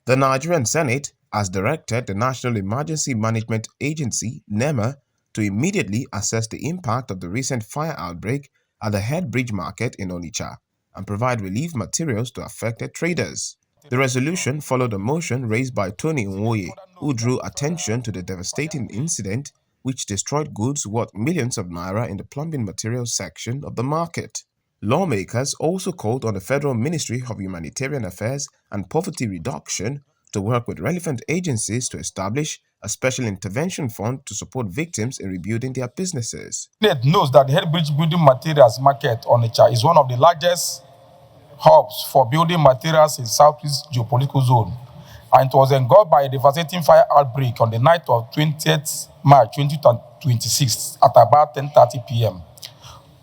The Nigerian Senate has directed the National Emergency Management Agency, Nema, to immediately assess the impact of the recent fire outbreak at the Head Bridge Market in Onitsha and provide relief materials to affected traders. The resolution followed a motion raised by Tony Nwoye, who drew attention to the devastating incident which destroyed goods worth millions of naira in the plumbing materials section of the market. Lawmakers also called on the Federal Ministry of Humanitarian Affairs and Poverty Reduction to work with relevant agencies to establish a special intervention fund to support victims in rebuilding their businesses. It knows that the Head Bridge Building Materials Market on Onitsha is one of the largest hubs for building materials in Southeast geopolitical zone, and it was engulfed by a devastating fire outbreak on the night of 20th March 2026 at about 10:30 p.m.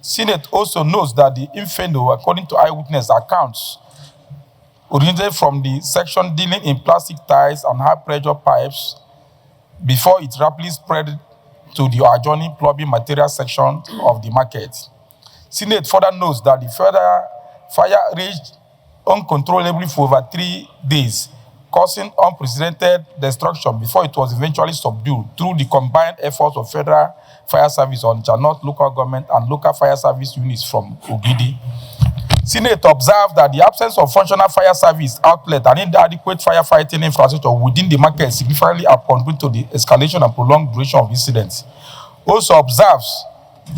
Senate also knows that the inferno, according to eyewitness accounts, originated from the section dealing in plastic ties and high-pressure pipes before it rapidly spread to the adjoining plumbing material section of the market. Senate further notes that the fire raged uncontrollably for over 3 days, causing unprecedented destruction before it was eventually subdued through the combined efforts of Federal Fire Service on North local government and local fire service units from Ogidi. Senate observed that the absence of functional fire service outlet and inadequate firefighting infrastructure within the market significantly contributed to the escalation and prolonged duration of incidents. Also observes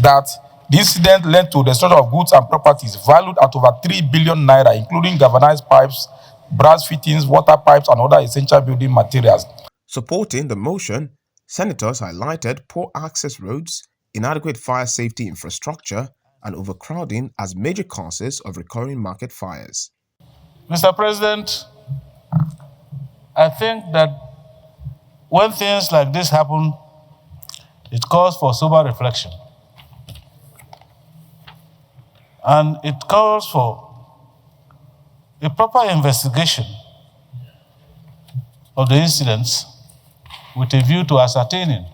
that the incident led to the destruction of goods and properties valued at over 3 billion naira, including galvanized pipes, brass fittings, water pipes, and other essential building materials. Supporting the motion, senators highlighted poor access roads, inadequate fire safety infrastructure, and overcrowding as major causes of recurring market fires. Mr. President, I think that when things like this happen, it calls for sober reflection. And it calls for a proper investigation of the incidents with a view to ascertaining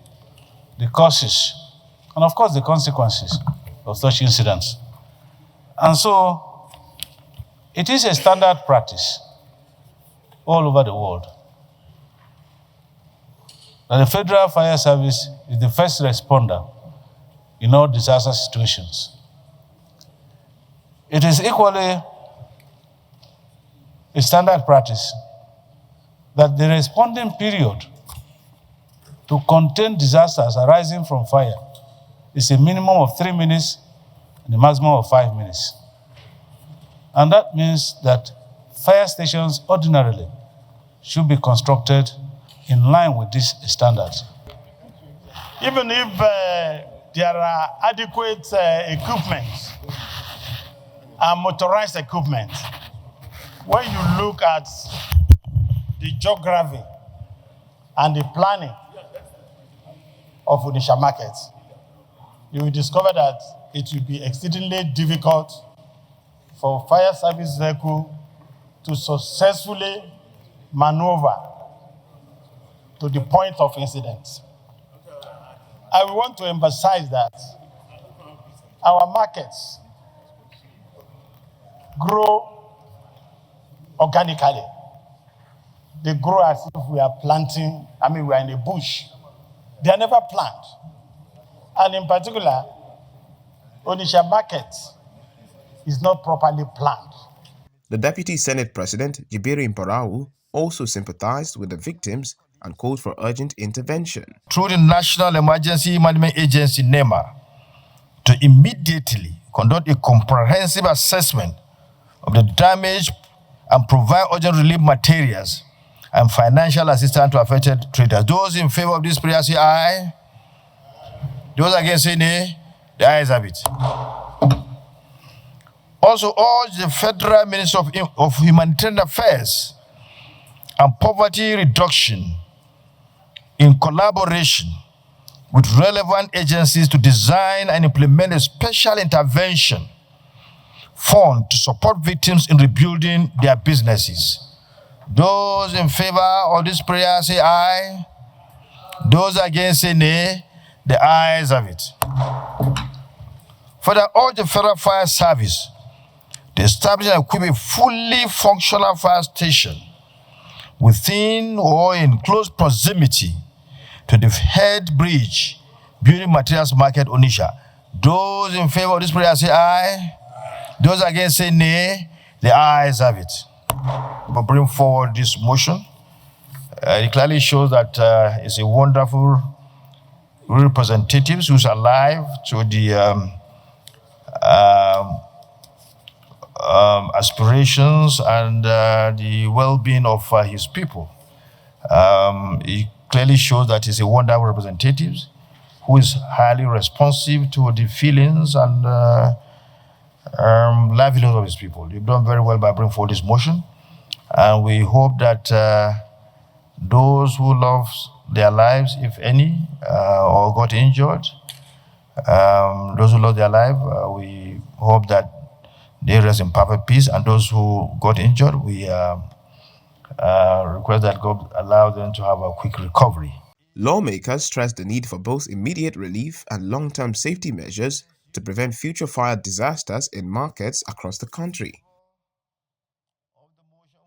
the causes and, of course, the consequences of such incidents. And so it is a standard practice all over the world that the Federal Fire Service is the first responder in all disaster situations. It is equally a standard practice that the responding period to contain disasters arising from fire is a minimum of 3 minutes and a maximum of 5 minutes. And that means that fire stations ordinarily should be constructed in line with these standards. Even if there are adequate equipment and motorized equipment, when you look at the geography and the planning of Onitsha market, you will discover that it will be exceedingly difficult for fire service vehicle to successfully maneuver to the point of incident. I want to emphasize that our markets grow organically. They grow as if we are planting, we are in a bush. They are never planted. And in particular, Onitsha market is not properly planned. The Deputy Senate President, Jibiri Mparau, also sympathized with the victims and called for urgent intervention. Through the National Emergency Management Agency, Nema, to immediately conduct a comprehensive assessment of the damage and provide urgent relief materials and financial assistance to affected traders. Those in favor of this prayer say aye. Those against say nay. The ayes have it. Also urge the Federal Ministry of Humanitarian Affairs and Poverty Reduction in collaboration with relevant agencies to design and implement a special intervention fund to support victims in rebuilding their businesses. Those in favor of this prayer say aye. Those against say nay. The ayes have it. Further, urge the Federal Fire Service to establish and equip a fully functional fire station within or in close proximity to the head bridge building materials market Onitsha. Those in favor of this prayer say aye. Those against say nay. The ayes have it. But bring forward this motion. It clearly shows that it's a wonderful representatives who's alive to the aspirations and the well-being of his people. It clearly shows that he's a wonderful representative who is highly responsive to the feelings and livelihoods of his people. You've done very well by bringing forward this motion, and we hope that those who lost their lives, if any, or got injured, those who lost their life, we hope that they rest in perfect peace, and those who got injured, we request that God allow them to have a quick recovery. Lawmakers stressed the need for both immediate relief and long-term safety measures to prevent future fire disasters in markets across the country.